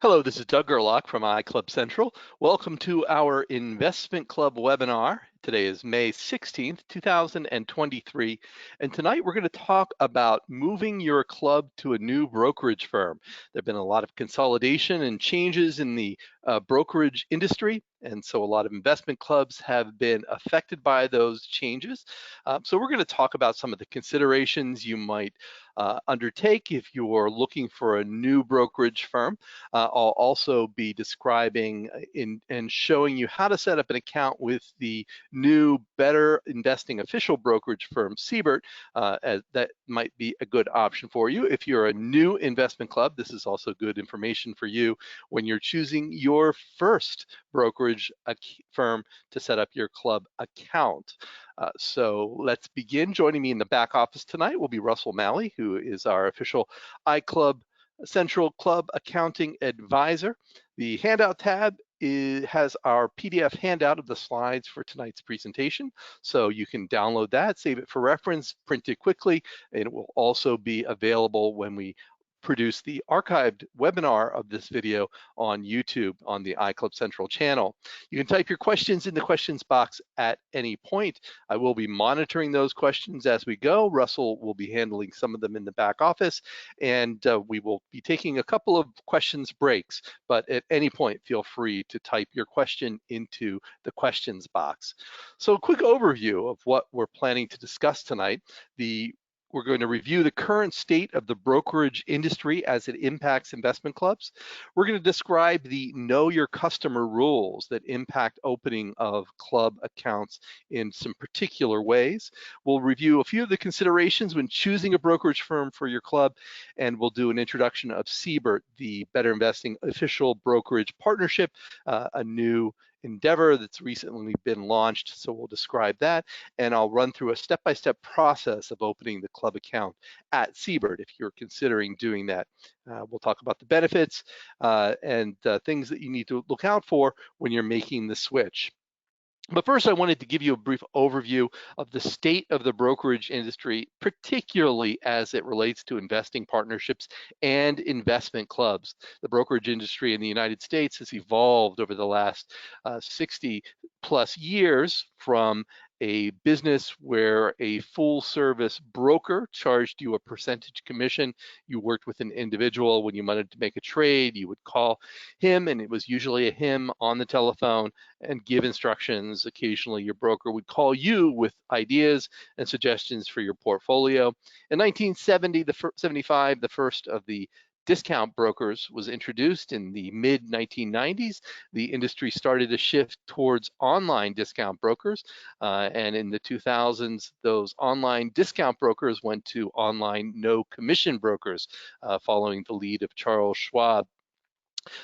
Hello, this is Doug Gerlach from iClubcentral. Welcome to our Investment Club webinar. Today is May 16th, 2023, and tonight we're going to talk about moving your club to a new brokerage firm. There have been a lot of consolidation and changes in the brokerage industry, and so a lot of investment clubs have been affected by those changes. So we're going to talk about some of the considerations you might undertake if you're looking for a new brokerage firm. I'll also be describing and showing you how to set up an account with the new, better investing official brokerage firm, Siebert, as that might be a good option for you. If you're a new investment club, this is also good information for you when you're choosing your first brokerage firm to set up your club account. So let's begin. Joining me in the back office tonight will be Russell Malley, who is our official iClubcentral Club Accounting Advisor. The Handout tab has our PDF handout of the slides for tonight's presentation. So you can download that, save it for reference, print it quickly, and it will also be available when we produce the archived webinar of this video on YouTube on the iClubcentral channel. You can type your questions in the questions box at any point. I will be monitoring those questions as we go. Russell will be handling some of them in the back office, and we will be taking a couple of questions breaks, but at any point feel free to type your question into the questions box. So a quick overview of what we're planning to discuss tonight. We're going to review the current state of the brokerage industry as it impacts investment clubs. We're going to describe the know your customer rules that impact opening of club accounts in some particular ways. We'll review a few of the considerations when choosing a brokerage firm for your club, and we'll do an introduction of Siebert, the Better Investing official brokerage partnership, a new endeavor that's recently been launched, so we'll describe that, and I'll run through a step-by-step process of opening the club account at Siebert if you're considering doing that. We'll talk about the benefits and things that you need to look out for when you're making the switch. But first, I wanted to give you a brief overview of the state of the brokerage industry, particularly as it relates to investing partnerships and investment clubs. The brokerage industry in the United States has evolved over the last 60 plus years from a business where a full service broker charged you a percentage commission. You worked with an individual. When you wanted to make a trade, you would call him, and it was usually a him on the telephone, and give instructions. Occasionally your broker would call you with ideas and suggestions for your portfolio. In 1975, the first of the discount brokers was introduced. In the mid 1990s. The industry started to shift towards online discount brokers, and in the 2000s, those online discount brokers went to online no commission brokers, following the lead of Charles Schwab.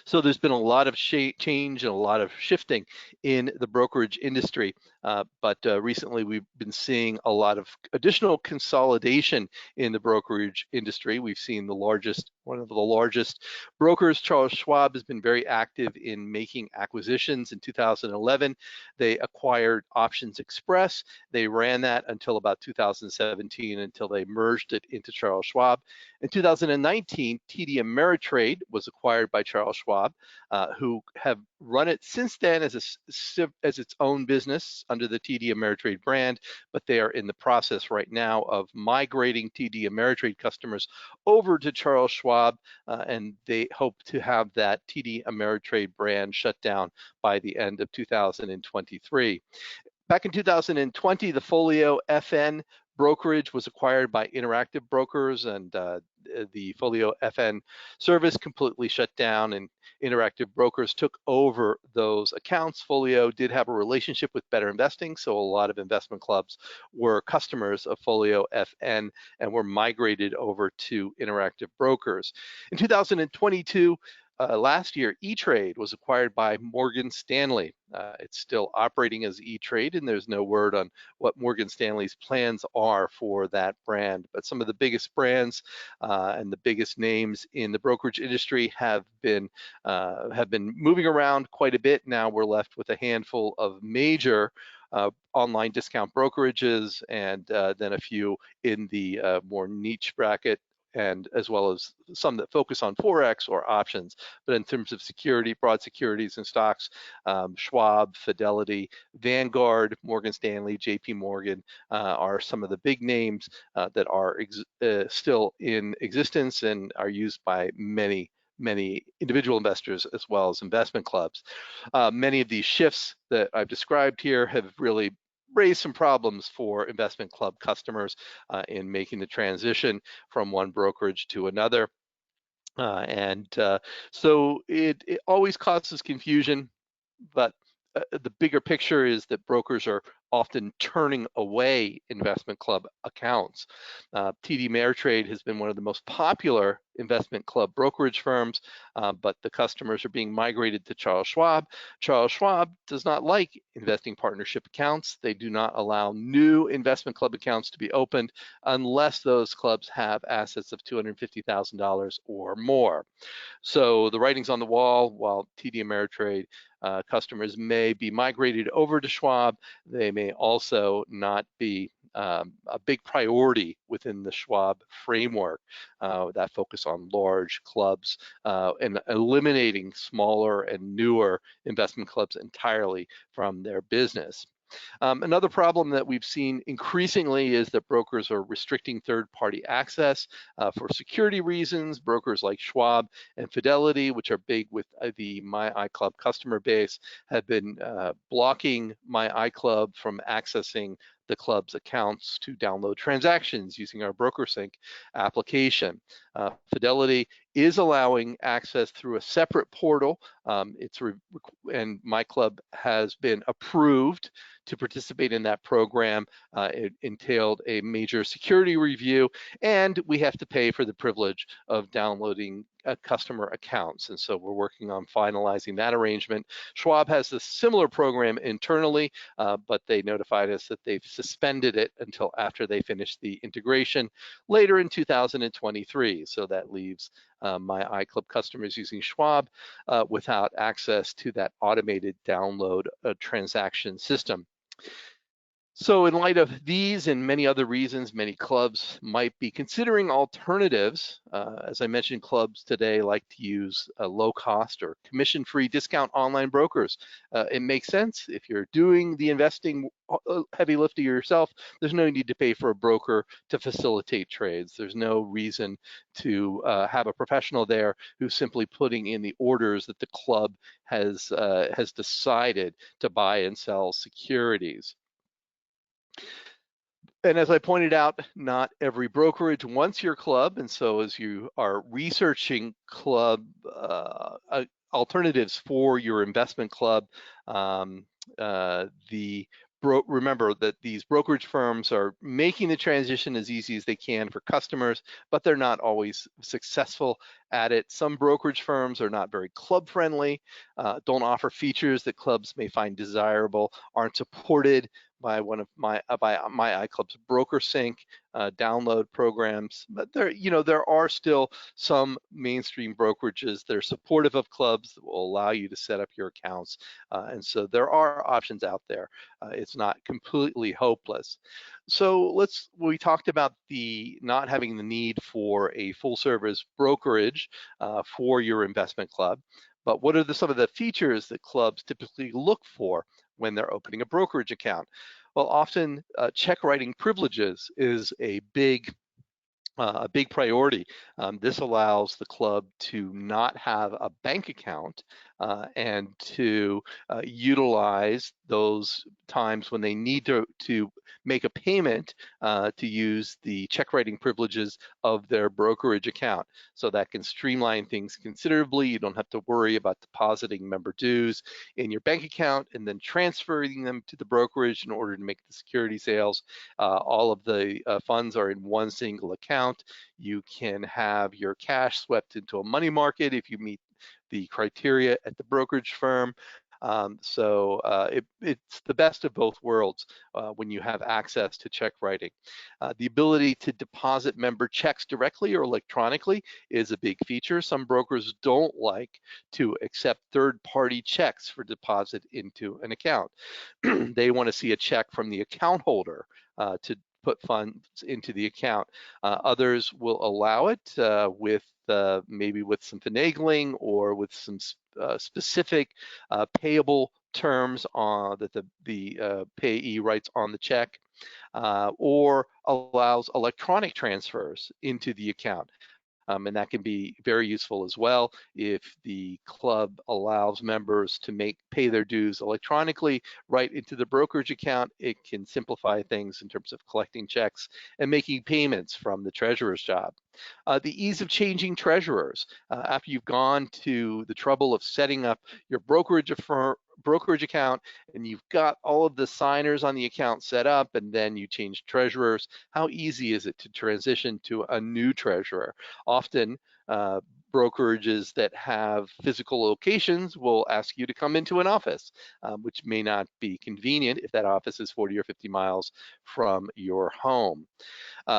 So there's been a lot of change and a lot of shifting in the brokerage industry, but recently we've been seeing a lot of additional consolidation in the brokerage industry. We've seen one of the largest brokers, Charles Schwab, has been very active in making acquisitions. In 2011, they acquired Options Express. They ran that until about 2017, until they merged it into Charles Schwab. In 2019, TD Ameritrade was acquired by Charles Schwab, who have run it since then as its own business under the TD Ameritrade brand, but they are in the process right now of migrating TD Ameritrade customers over to Charles Schwab, and they hope to have that TD Ameritrade brand shut down by the end of 2023. Back in 2020, the Folio FN brokerage was acquired by Interactive Brokers, and the Folio FN service completely shut down, and Interactive Brokers took over those accounts. Folio did have a relationship with Better Investing, so a lot of investment clubs were customers of Folio FN and were migrated over to Interactive Brokers. In 2022, last year, E-Trade was acquired by Morgan Stanley. It's still operating as E-Trade, and there's no word on what Morgan Stanley's plans are for that brand. But some of the biggest brands and the biggest names in the brokerage industry have been moving around quite a bit. Now we're left with a handful of major online discount brokerages, and then a few in the more niche bracket and as well as some that focus on Forex or options. But in terms of security, broad securities and stocks, Schwab, Fidelity, Vanguard, Morgan Stanley, JP Morgan are some of the big names that are still in existence and are used by many individual investors as well as investment clubs. Many of these shifts that I've described here have really raised some problems for investment club customers in making the transition from one brokerage to another. So it always causes confusion, but the bigger picture is that brokers are often turning away investment club accounts. TD Ameritrade has been one of the most popular investment club brokerage firms, but the customers are being migrated to Charles Schwab. Charles Schwab does not like investing partnership accounts. They do not allow new investment club accounts to be opened unless those clubs have assets of $250,000 or more. So the writing's on the wall. While TD Ameritrade customers may be migrated over to Schwab, they may also not be a big priority within the Schwab framework. That focus on large clubs and eliminating smaller and newer investment clubs entirely from their business. Another problem that we've seen increasingly is that brokers are restricting third-party access for security reasons. Brokers like Schwab and Fidelity, which are big with the My iClub customer base, have been blocking My iClub from accessing the club's accounts to download transactions using our BrokerSync application. Fidelity is allowing access through a separate portal. And my club has been approved to participate in that program. It entailed a major security review, and we have to pay for the privilege of downloading customer accounts. And so we're working on finalizing that arrangement. Schwab has a similar program internally, but they notified us that they've suspended it until after they finish the integration later in 2023. So that leaves My iClub customers using Schwab without access to that automated download transaction system. So in light of these and many other reasons, many clubs might be considering alternatives. As I mentioned, clubs today like to use low-cost or commission-free discount online brokers. It makes sense. If you're doing the investing heavy lifting yourself, there's no need to pay for a broker to facilitate trades. There's no reason to have a professional there who's simply putting in the orders that the club has decided to buy and sell securities. And as I pointed out, not every brokerage wants your club, and so as you are researching club alternatives for your investment club, remember that these brokerage firms are making the transition as easy as they can for customers, but they're not always successful at it. Some brokerage firms are not very club friendly, don't offer features that clubs may find desirable, aren't supported by one of my iClub's BrokerSync download programs. But there are still some mainstream brokerages that are supportive of clubs that will allow you to set up your accounts, and so there are options out there. It's not completely hopeless. So we talked about the not having the need for a full service brokerage for your investment club, but what are some of the features that clubs typically look for when they're opening a brokerage account? Well, often check writing privileges is a big priority. This allows the club to not have a bank account and to utilize those times when they need to make a payment to use the check writing privileges of their brokerage account. So that can streamline things considerably. You don't have to worry about depositing member dues in your bank account and then transferring them to the brokerage in order to make the security sales. All of the funds are in one single account. You can have your cash swept into a money market if you meet the criteria at the brokerage firm. It's the best of both worlds when you have access to check writing. The ability to deposit member checks directly or electronically is a big feature. Some brokers don't like to accept third-party checks for deposit into an account. They want to see a check from the account holder put funds into the account. Others will allow it with maybe with some finagling or with some specific payable terms that the payee writes on the check, or allows electronic transfers into the account. And that can be very useful as well if the club allows members to pay their dues electronically right into the brokerage account. It can simplify things in terms of collecting checks and making payments from the treasurer's job. The ease of changing treasurers. After you've gone to the trouble of setting up your brokerage account and you've got all of the signers on the account set up, and then you change treasurers, how easy is it to transition to a new treasurer? Often brokerages that have physical locations will ask you to come into an office, which may not be convenient if that office is 40 or 50 miles from your home.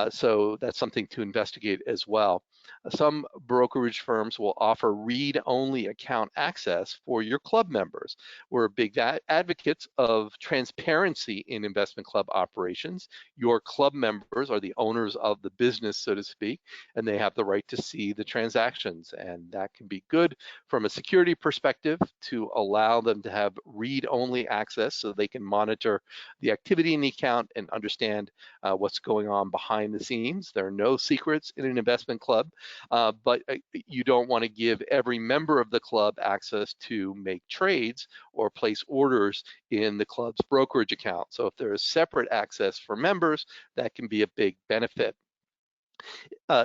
So that's something to investigate as well. Some brokerage firms will offer read-only account access for your club members. We're big advocates of transparency in investment club operations. Your club members are the owners of the business, so to speak, and they have the right to see the transactions. And that can be good from a security perspective to allow them to have read-only access so they can monitor the activity in the account and understand what's going on behind the scenes. There are no secrets in an investment club, but you don't want to give every member of the club access to make trades or place orders in the club's brokerage account. So if there is separate access for members, that can be a big benefit.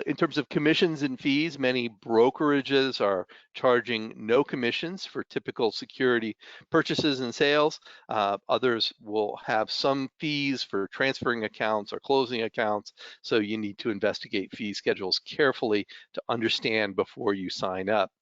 In terms of commissions and fees, many brokerages are charging no commissions for typical security purchases and sales. Others will have some fees for transferring accounts or closing accounts, so you need to investigate fee schedules carefully to understand before you sign up.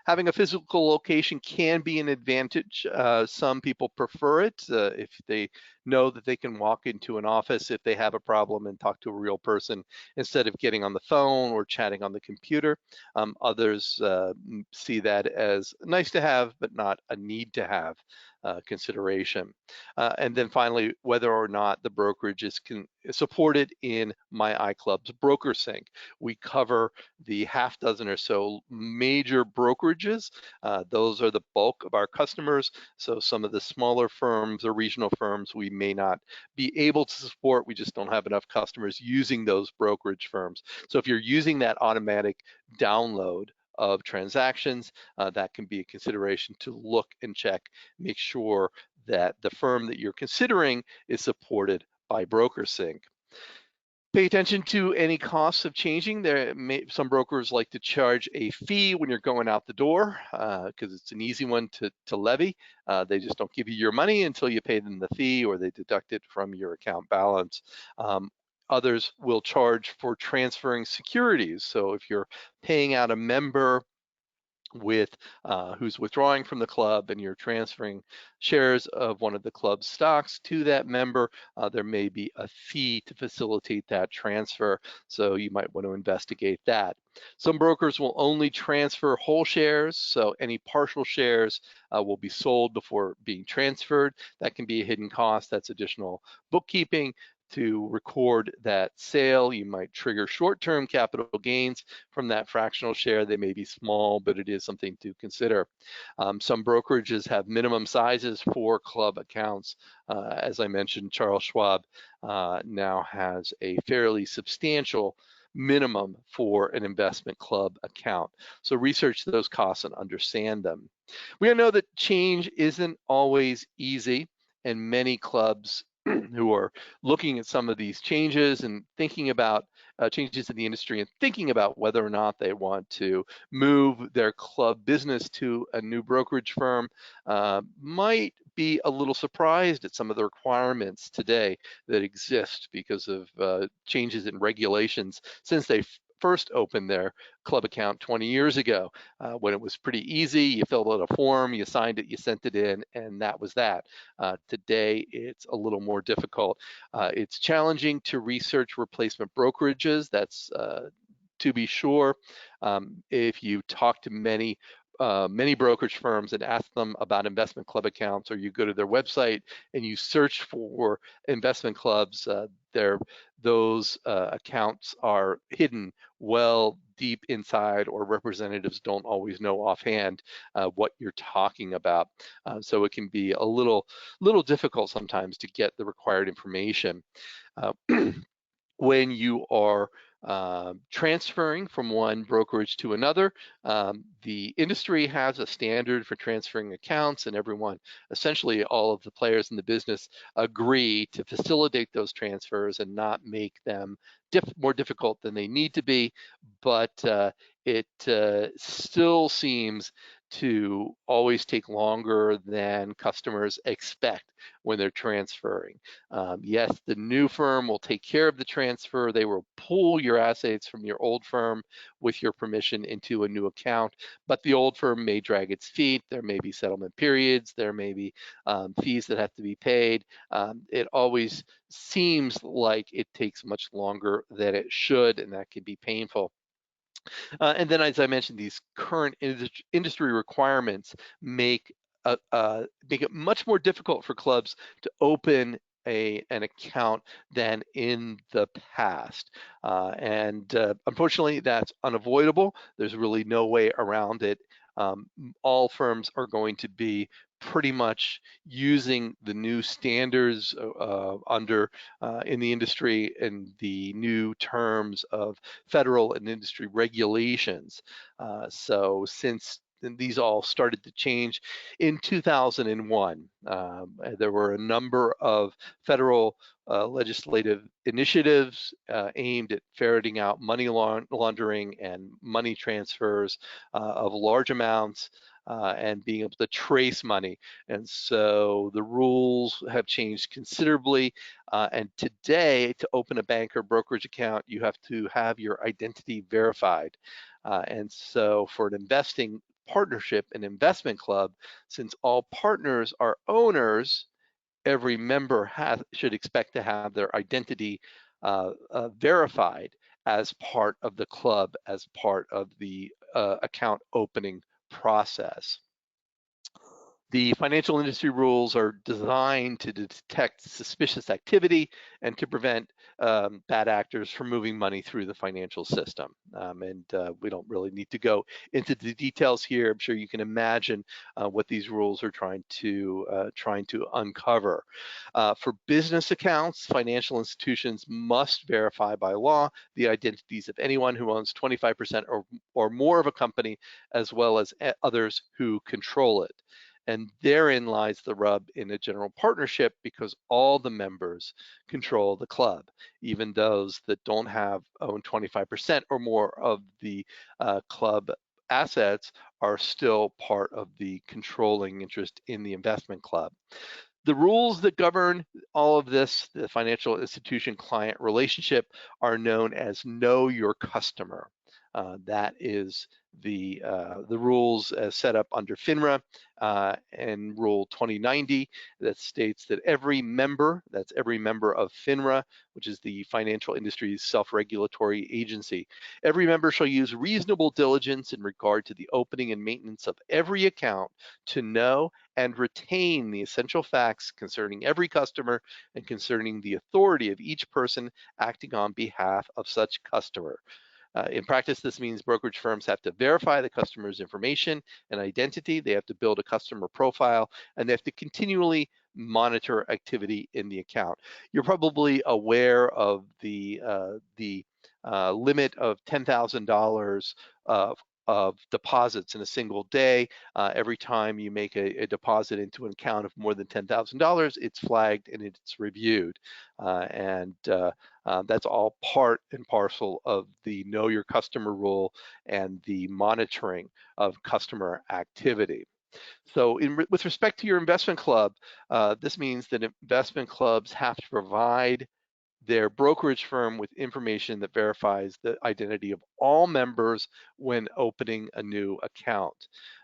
Having a physical location can be an advantage. Some people prefer it if they know that they can walk into an office if they have a problem and talk to a real person instead of getting on the phone or chatting on the computer. Others see that as nice to have, but not a need to have consideration. And then finally, whether or not the brokerage is supported in my iClub's BrokerSync. We cover the half dozen or so major brokerages. Those are the bulk of our customers. So some of the smaller firms or regional firms we may not be able to support. We just don't have enough customers using those brokerage firms. So if you're using that automatic download of transactions, that can be a consideration to look and check, make sure that the firm that you're considering is supported by BrokerSync. Pay attention to any costs of changing. Some brokers like to charge a fee when you're going out the door because it's an easy one to levy. They just don't give you your money until you pay them the fee, or they deduct it from your account balance. Others will charge for transferring securities. So if you're paying out a member who's withdrawing from the club and you're transferring shares of one of the club's stocks to that member, there may be a fee to facilitate that transfer. So you might want to investigate that. Some brokers will only transfer whole shares, so any partial shares will be sold before being transferred. That can be a hidden cost. That's additional bookkeeping. To record that sale, you might trigger short-term capital gains from that fractional share. They may be small, but it is something to consider. Some brokerages have minimum sizes for club accounts. As I mentioned, Charles Schwab now has a fairly substantial minimum for an investment club account. So research those costs and understand them. We know that change isn't always easy, and many clubs who are looking at some of these changes and thinking about changes in the industry and thinking about whether or not they want to move their club business to a new brokerage firm might be a little surprised at some of the requirements today that exist because of changes in regulations since they first opened their club account 20 years ago, when it was pretty easy. You filled out a form, you signed it, you sent it in, and that was that. Today, it's a little more difficult. It's challenging to research replacement brokerages, that's to be sure. If you talk to many brokerage firms and ask them about investment club accounts, or you go to their website and you search for investment clubs, those accounts are hidden well deep inside, or representatives don't always know offhand what you're talking about. So it can be a little difficult sometimes to get the required information. When you are transferring from one brokerage to another, the industry has a standard for transferring accounts, and everyone, essentially all of the players in the business, agree to facilitate those transfers and not make them more difficult than they need to be. But it still seems to always take longer than customers expect when they're transferring. Yes, the new firm will take care of the transfer. They will pull your assets from your old firm with your permission into a new account, but the old firm may drag its feet. There may be settlement periods. There may be fees that have to be paid. It always seems like it takes much longer than it should, and that can be painful. And then, as I mentioned, these current industry requirements make it much more difficult for clubs to open an account than in the past. Unfortunately, that's unavoidable. There's really no way around it. All firms are going to be pretty much using the new standards in the industry and the new terms of federal and industry regulations. So since these all started to change in 2001, there were a number of federal legislative initiatives aimed at ferreting out money laundering and money transfers of large amounts and being able to trace money. And so the rules have changed considerably. And today, to open a bank or brokerage account, you have to have your identity verified. And so for an investing partnership, an investment club, since all partners are owners, every member should expect to have their identity verified as part of the club, as part of the account opening process. The financial industry rules are designed to detect suspicious activity and to prevent bad actors from moving money through the financial system. We don't really need to go into the details here. I'm sure you can imagine what these rules are trying to uncover. For business accounts, financial institutions must verify by law the identities of anyone who owns 25% or more of a company, as well as others who control it. And therein lies the rub in a general partnership, because all the members control the club. Even those that don't own 25% or more of the club assets are still part of the controlling interest in the investment club. The rules that govern all of this, the financial institution client relationship, are known as Know Your Customer. That is the rules as set up under FINRA and Rule 2090, that states that every member of FINRA, which is the financial industry's self-regulatory agency, every member shall use reasonable diligence in regard to the opening and maintenance of every account to know and retain the essential facts concerning every customer and concerning the authority of each person acting on behalf of such customer. In practice, this means brokerage firms have to verify the customer's information and identity. They have to build a customer profile, and they have to continually monitor activity in the account. You're probably aware of the limit of $10,000 of deposits in a single day. Every time you make a deposit into an account of more than $10,000, it's flagged and it's reviewed. That's all part and parcel of the Know Your Customer rule and the monitoring of customer activity. So with respect to your investment club, this means that investment clubs have to provide their brokerage firm with information that verifies the identity of all members when opening a new account.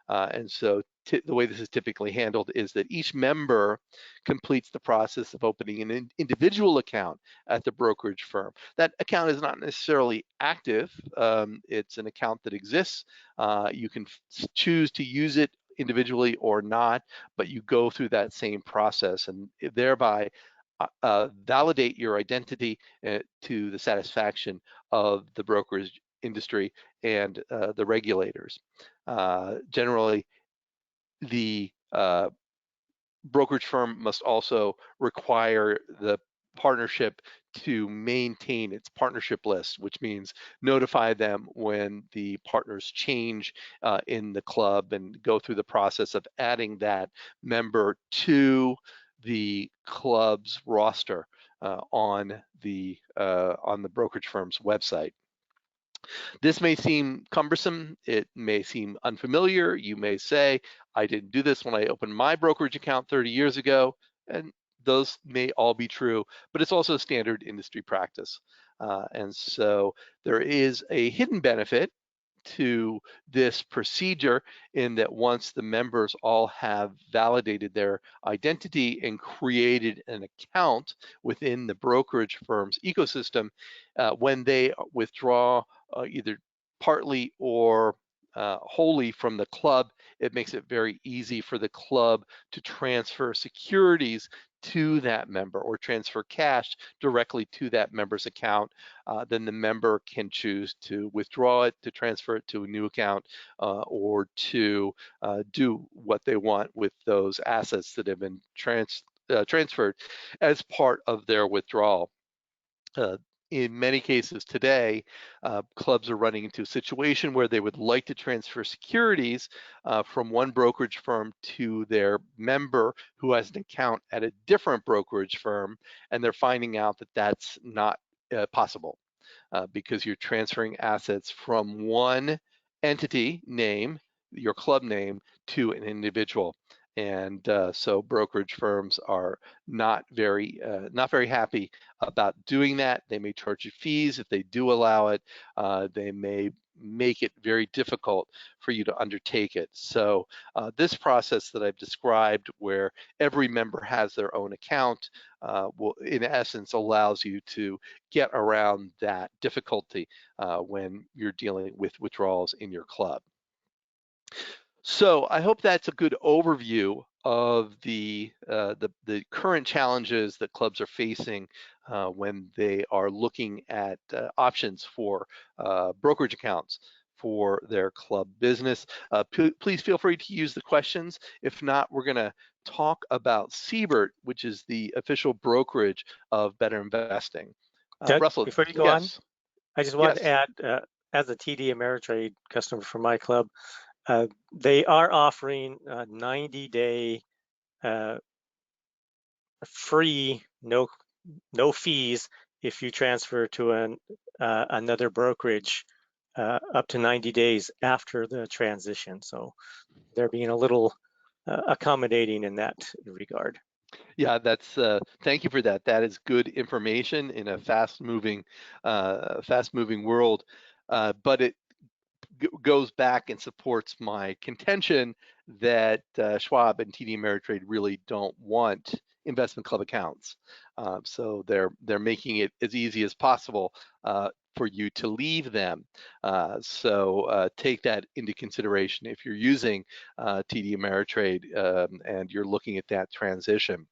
And so the way this is typically handled is that each member completes the process of opening an individual account at the brokerage firm. That account is not necessarily active. It's an account that exists. You can choose to use it individually or not, but you go through that same process, and thereby validate your identity to the satisfaction of the brokerage industry and the regulators. Generally, the brokerage firm must also require the partnership to maintain its partnership list, which means notify them when the partners change in the club and go through the process of adding that member to the club's roster on the brokerage firm's website. This may seem cumbersome, it may seem unfamiliar. You may say, I didn't do this when I opened my brokerage account 30 years ago, and those may all be true, but it's also standard industry practice. And so there is a hidden benefit to this procedure in that once the members all have validated their identity and created an account within the brokerage firm's ecosystem, when they withdraw either partly or wholly from the club, it makes it very easy for the club to transfer securities to that member or transfer cash directly to that member's account. Then the member can choose to withdraw it, to transfer it to a new account, or to do what they want with those assets that have been transferred as part of their withdrawal. In many cases today, clubs are running into a situation where they would like to transfer securities from one brokerage firm to their member who has an account at a different brokerage firm, and they're finding out that that's not possible because you're transferring assets from one entity name, your club name, to an individual. And so brokerage firms are not very happy about doing that. They may charge you fees if they do allow it. They may make it very difficult for you to undertake it. So this process that I've described, where every member has their own account, will, in essence, allows you to get around that difficulty when you're dealing with withdrawals in your club. So I hope that's a good overview of the current challenges that clubs are facing when they are looking at options for brokerage accounts for their club business. Please feel free to use the questions. If not, we're going to talk about Siebert, which is the official brokerage of Better Investing. Doug, Russell, before you go on, I just wanted to add, as a TD Ameritrade customer for my club, they are offering a 90-day free, no fees if you transfer to another brokerage up to 90 days after the transition. So they're being a little accommodating in that regard. Yeah, that's thank you for that. That is good information in a fast-moving world, but it goes back and supports my contention that Schwab and TD Ameritrade really don't want investment club accounts. So they're making it as easy as possible for you to leave them. So take that into consideration if you're using TD Ameritrade and you're looking at that transition.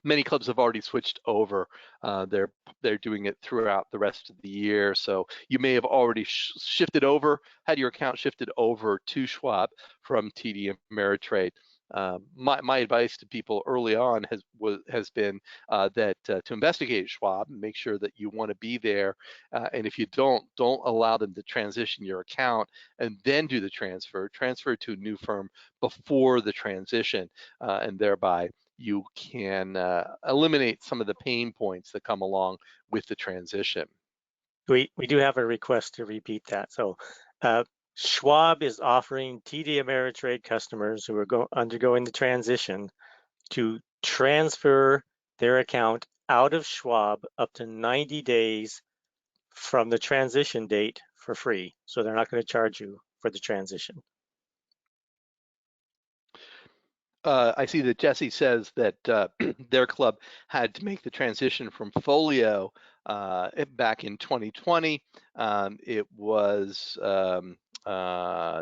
Many clubs have already switched over. They're doing it throughout the rest of the year. So you may have already shifted over, had your account shifted over to Schwab from TD Ameritrade. My advice to people early on has been that to investigate Schwab and make sure that you want to be there. And if you don't allow them to transition your account and then do the transfer to a new firm before the transition, and thereby you can eliminate some of the pain points that come along with the transition. We do have a request to repeat that. So Schwab is offering TD Ameritrade customers who are undergoing the transition to transfer their account out of Schwab up to 90 days from the transition date for free. So they're not going to charge you for the transition. I see that Jesse says that their club had to make the transition from Folio back in 2020. It was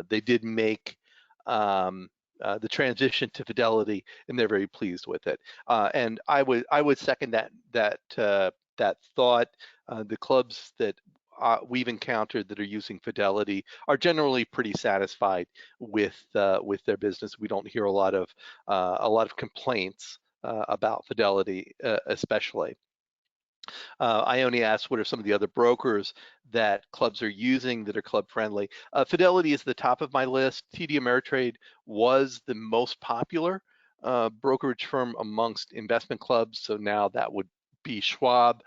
they did make the transition to Fidelity, and they're very pleased with it. And I would second that thought. The clubs that we've encountered that are using Fidelity are generally pretty satisfied with their business. We don't hear a lot of complaints about Fidelity, especially. I only asked what are some of the other brokers that clubs are using that are club friendly. Fidelity is the top of my list. TD Ameritrade was the most popular brokerage firm amongst investment clubs, so now that would be Schwab,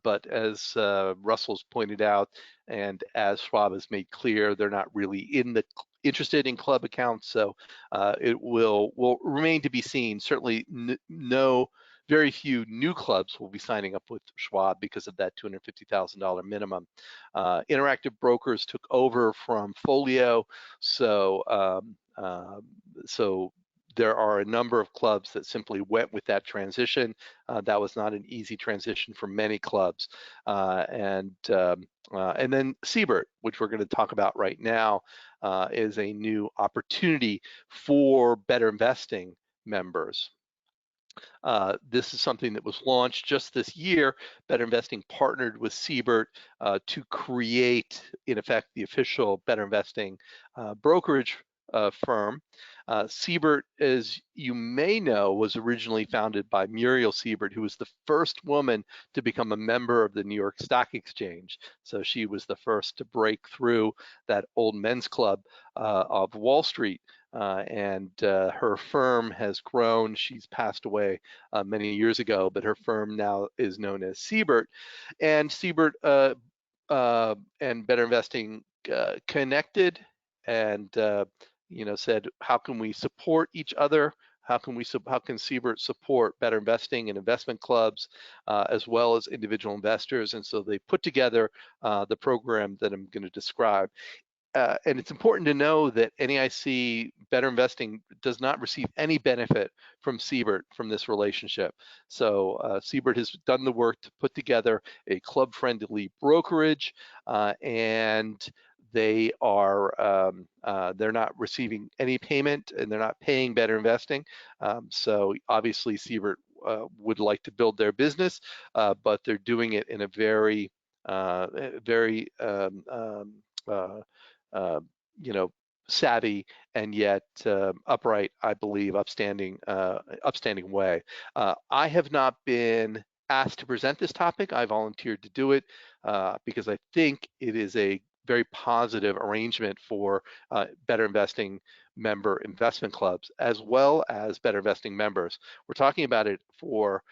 but as Russell's pointed out, and as Schwab has made clear, they're not really interested in club accounts, so it will remain to be seen. Certainly very few new clubs will be signing up with Schwab because of that $250,000 minimum. Interactive Brokers took over from Folio, so there are a number of clubs that simply went with that transition. That was not an easy transition for many clubs. And then Siebert, which we're going to talk about right now, is a new opportunity for Better Investing members. This is something that was launched just this year. Better Investing partnered with Siebert to create, in effect, the official Better Investing brokerage firm. Siebert, as you may know, was originally founded by Muriel Siebert, who was the first woman to become a member of the New York Stock Exchange. So she was the first to break through that old men's club of Wall Street. And her firm has grown. She's passed away many years ago, but her firm now is known as Siebert. And Siebert and Better Investing connected and said, how can we support each other? How can Siebert support Better Investing and investment clubs as well as individual investors? And so they put together the program that I'm going to describe. And it's important to know that NEIC Better Investing does not receive any benefit from Siebert from this relationship. So Siebert has done the work to put together a club-friendly brokerage, and they are they're not receiving any payment, and they're not paying Better Investing. So obviously Siebert would like to build their business, but they're doing it in a very savvy and yet upright, I believe, upstanding way. I have not been asked to present this topic. I volunteered to do it because I think it is a very positive arrangement for Better Investing member investment clubs as well as Better Investing members. We're talking about it for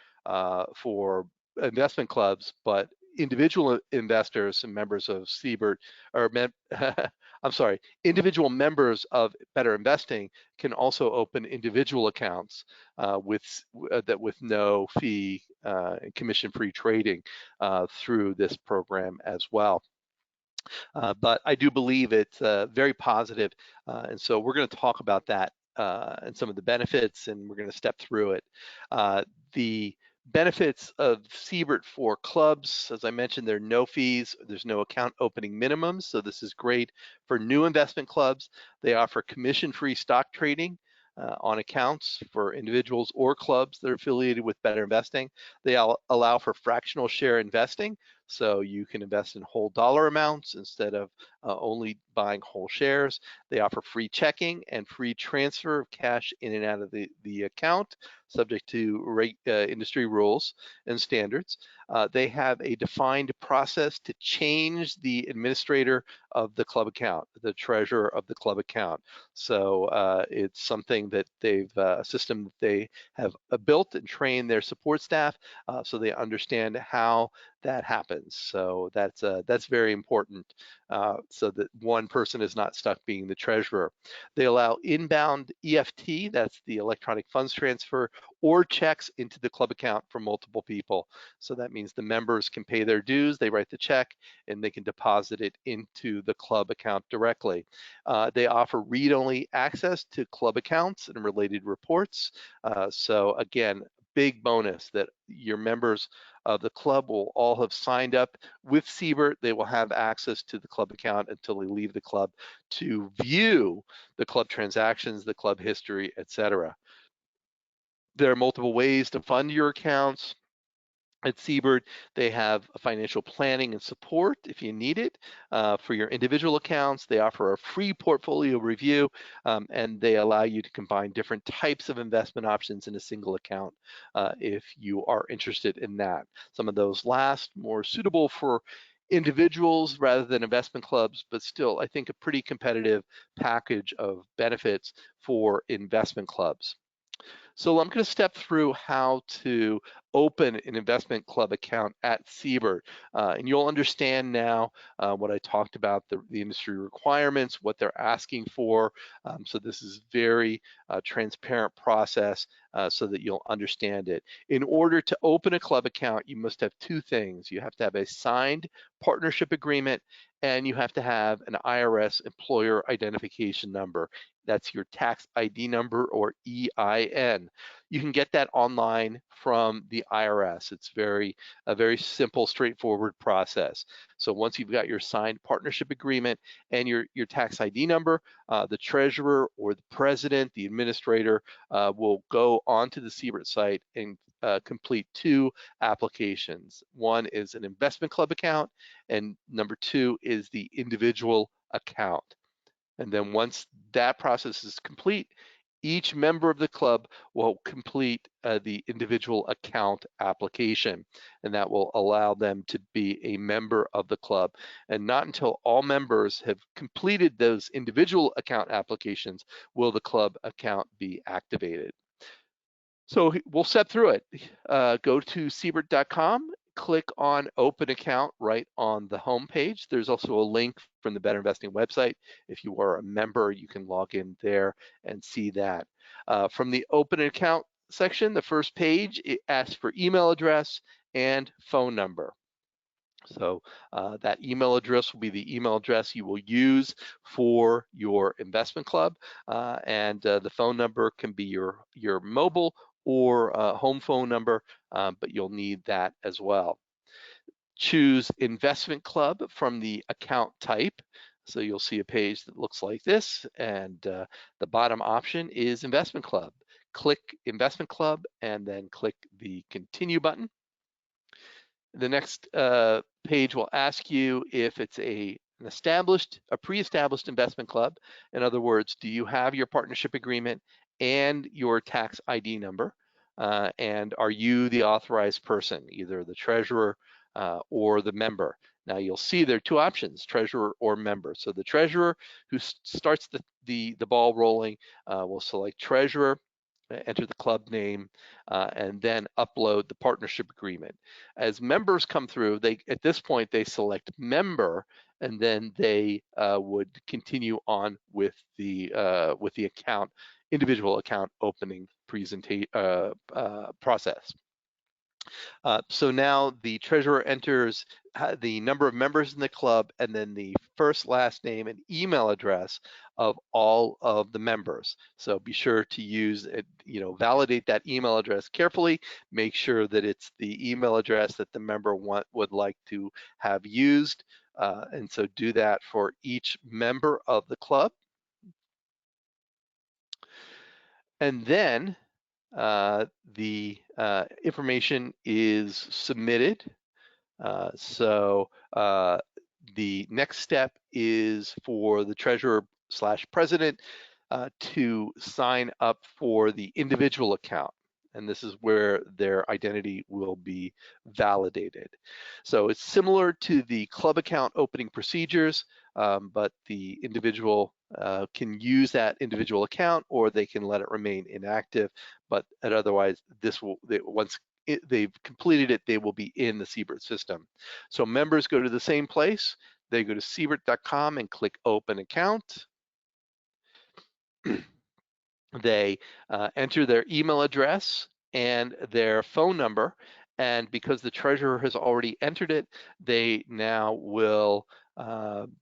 investment clubs, but individual investors and members of Siebert, I'm sorry, individual members of Better Investing can also open individual accounts with no fee and commission-free trading through this program as well. But I do believe it's very positive, and so we're going to talk about that and some of the benefits, and we're going to step through it. The benefits of Siebert for clubs, as I mentioned, there are no fees, there's no account opening minimums, so this is great for new investment clubs. They offer commission-free stock trading on accounts for individuals or clubs that are affiliated with Better Investing. They allow for fractional share investing, so you can invest in whole dollar amounts instead of only buying whole shares. They offer free checking and free transfer of cash in and out of the account, subject to industry rules and standards. They have a defined process to change the administrator of the club account, the treasurer of the club account. So it's something that a system that they have built and trained their support staff so they understand how that happens. So that's very important, so that one person is not stuck being the treasurer. They allow inbound EFT, that's the electronic funds transfer, or checks into the club account for multiple people. So that means the members can pay their dues, they write the check, and they can deposit it into the club account directly. They offer read-only access to club accounts and related reports. So again, big bonus that your members of the club will all have signed up with Siebert. They will have access to the club account until they leave the club to view the club transactions, the club history, etc. There are multiple ways to fund your accounts. At Siebert, they have financial planning and support if you need it. For your individual accounts, they offer a free portfolio review, and they allow you to combine different types of investment options in a single account if you are interested in that. Some of those last, more suitable for individuals rather than investment clubs, but still, I think a pretty competitive package of benefits for investment clubs. So I'm going to step through how to open an investment club account at Siebert, and you'll understand now what I talked about, the industry requirements, what they're asking for. So this is very transparent process so that you'll understand it. In order to open a club account, you must have two things. You have to have a signed partnership agreement, and you have to have an IRS employer identification number. That's your tax ID number, or EIN. You can get that online from the IRS. It's a very simple, straightforward process. So once you've got your signed partnership agreement and your tax ID number, the treasurer or the president, the administrator, will go onto the Siebert site and complete two applications. One is an investment club account, and number two is the individual account. And then once that process is complete, each member of the club will complete the individual account application, and that will allow them to be a member of the club. And not until all members have completed those individual account applications will the club account be activated. So we'll step through it. Go to Siebert.com, click on Open Account right on the home page. There's also a link from the Better Investing website. If you are a member, you can log in there and see that. From the Open Account section, the first page, it asks for email address and phone number. So that email address will be the email address you will use for your investment club, and the phone number can be your mobile or home phone number, but you'll need that as well. Choose investment club from the account type. So you'll see a page that looks like this, and the bottom option is investment club. Click investment club and then click the continue button. The next page will ask you if it's a pre-established investment club. In other words, do you have your partnership agreement and your tax ID number? And are you the authorized person, either the treasurer or the member? Now you'll see there are two options, treasurer or member. So the treasurer, who starts the ball rolling, will select treasurer, enter the club name, and then upload the partnership agreement. As members come through, at this point they select member, and then they would continue on with the account, individual account opening process. So now the treasurer enters the number of members in the club and then the first, last name, and email address of all of the members. So be sure to use it, validate that email address carefully. Make sure that it's the email address that the member would like to have used. And so do that for each member of the club. And then the information is submitted. So the next step is for the treasurer/president to sign up for the individual account. And this is where their identity will be validated. So it's similar to the club account opening procedures, but the individual can use that individual account, or they can let it remain inactive. But otherwise, once they've completed it, they will be in the Siebert system. So members go to the same place. They go to Siebert.com and click Open Account. They enter their email address and their phone number, and because the treasurer has already entered it, they now will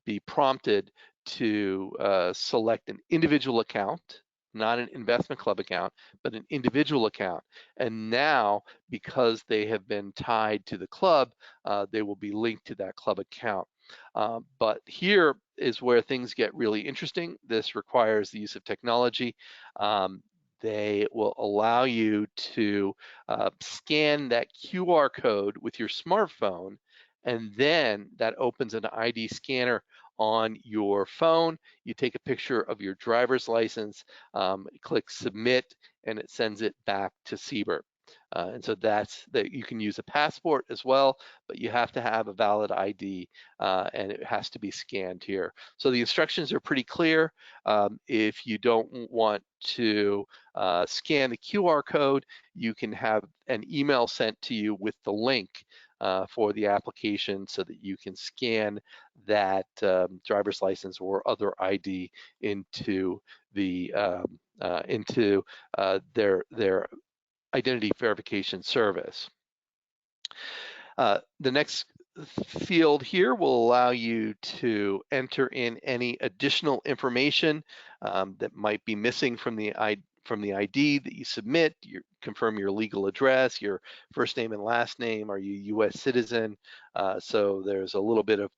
be prompted to select an individual account. not an investment club account, but an individual account. And now, because they have been tied to the club, they will be linked to that club account. But here is where things get really interesting. This requires the use of technology. They will allow you to scan that QR code with your smartphone, and then that opens an ID scanner on your phone. You take a picture of your driver's license, click submit, and it sends it back to Siebert. And so that's that. You can use a passport as well, but you have to have a valid ID, and it has to be scanned here. So the instructions are pretty clear. If you don't want to scan the QR code, you can have an email sent to you with the link for the application so that you can scan that driver's license or other ID into the their identity verification service. The next field here will allow you to enter in any additional information that might be missing from the ID that you submit. You confirm your legal address, your first name and last name. Are you a U.S. citizen? So there's a little bit of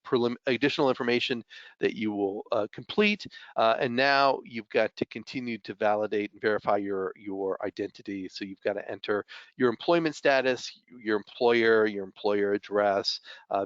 additional information that you will complete. And now you've got to continue to validate and verify your identity. So you've got to enter your employment status, your employer address,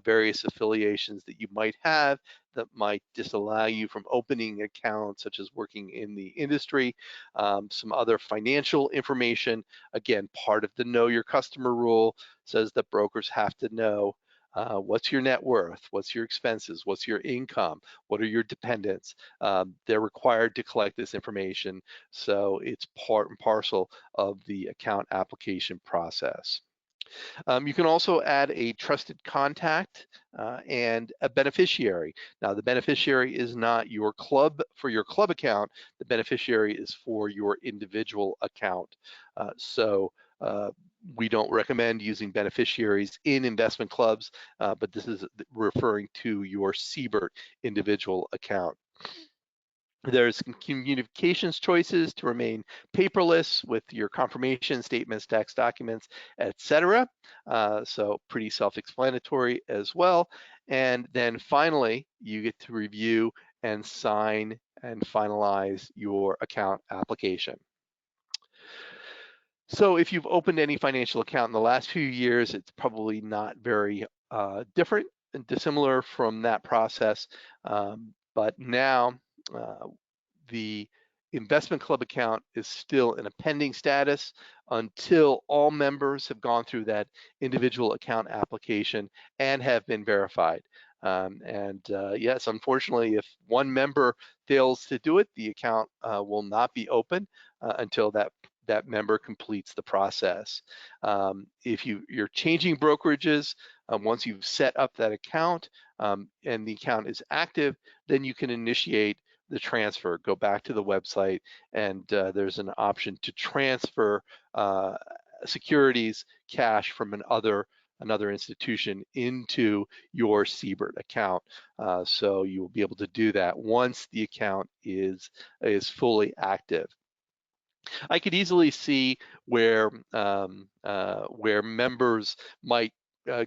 various affiliations that you might have that might disallow you from opening accounts, such as working in the industry, some other financial information. Again, part of the Know Your Customer rule says that brokers have to know what's your net worth, what's your expenses, what's your income, what are your dependents. They're required to collect this information, so it's part and parcel of the account application process. You can also add a trusted contact and a beneficiary. Now, the beneficiary is not your club for your club account. The beneficiary is for your individual account. We don't recommend using beneficiaries in investment clubs, but this is referring to your Siebert individual account. There's communications choices to remain paperless with your confirmation statements, tax documents, etc. So pretty self-explanatory as well. And then finally, you get to review and sign and finalize your account application. So if you've opened any financial account in the last few years, it's probably not very different and dissimilar from that process. But now the investment club account is still in a pending status until all members have gone through that individual account application and have been verified. Yes, unfortunately, if one member fails to do it, the account will not be open until that member completes the process. If you're changing brokerages, once you've set up that account and the account is active, then you can initiate the transfer. Go back to the website, and there's an option to transfer securities, cash from another institution into your Siebert account. So you will be able to do that once the account is fully active. I could easily see where members might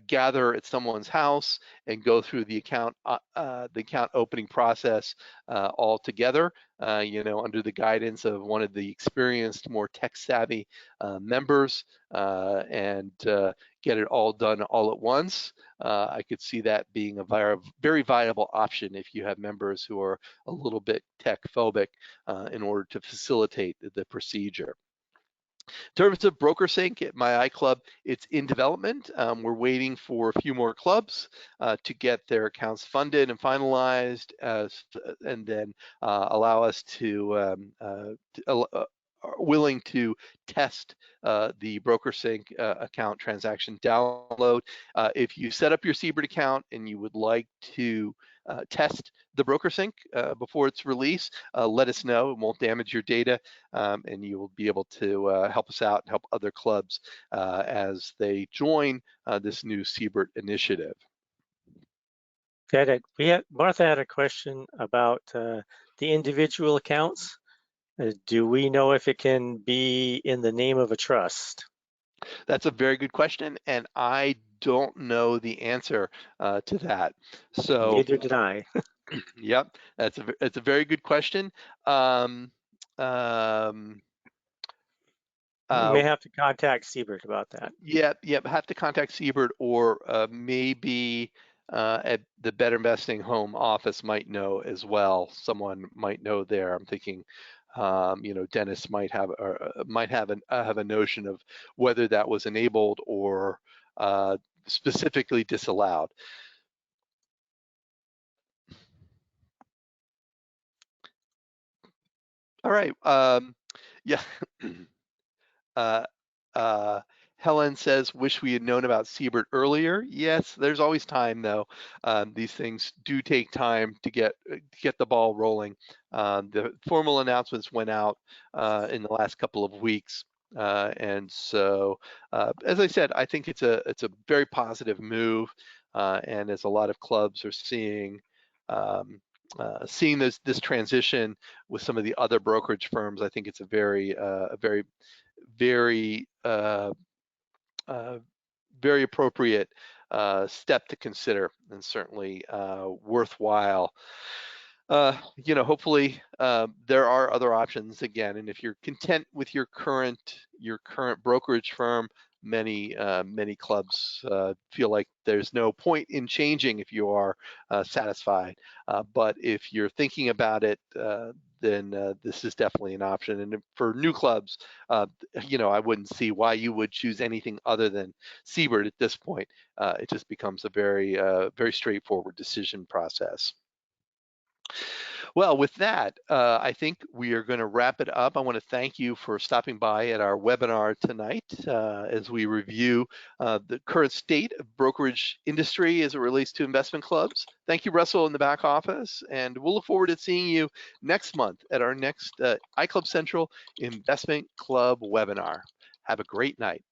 gather at someone's house and go through the account opening process all together, under the guidance of one of the experienced, more tech-savvy members, and get it all done all at once. I could see that being a very viable option if you have members who are a little bit tech-phobic in order to facilitate the procedure. In terms of BrokerSync at my iClub, it's in development. We're waiting for a few more clubs to get their accounts funded and finalized, and then allow us to willing to test the BrokerSync account transaction download. If you set up your Siebert account and you would like to test the BrokerSync before its release, let us know. It won't damage your data, and you will be able to help us out and help other clubs as they join this new Siebert initiative. Martha had a question about the individual accounts. Do we know if it can be in the name of a trust? That's a very good question, and I don't know the answer to that. So, Neither did I. yep, it's a very good question. Um, um, We uh, may have to contact Siebert about that. yep, have to contact Siebert, or maybe at the Better Investing Home office might know as well. Someone might know there. I'm thinking, Dennis might have have a notion of whether that was enabled or specifically disallowed. All right. Yeah. Uh, uh, Helen says, wish we had known about Siebert earlier. Yes, there's always time though. These things do take time to get the ball rolling. The formal announcements went out in the last couple of weeks. And so, as I said, I think it's a very positive move. And as a lot of clubs are seeing, seeing this transition with some of the other brokerage firms, I think it's a very very very appropriate step to consider, and certainly worthwhile. Hopefully there are other options again, and if you're content with your current brokerage firm, many clubs feel like there's no point in changing if you are satisfied. But if you're thinking about it, then this is definitely an option. And for new clubs, I wouldn't see why you would choose anything other than Siebert at this point. It just becomes a very very straightforward decision process. Well, with that, I think we are going to wrap it up. I want to thank you for stopping by at our webinar tonight as we review the current state of brokerage industry as it relates to investment clubs. Thank you, Russell, in the back office, and we'll look forward to seeing you next month at our next iClub Central Investment Club webinar. Have a great night.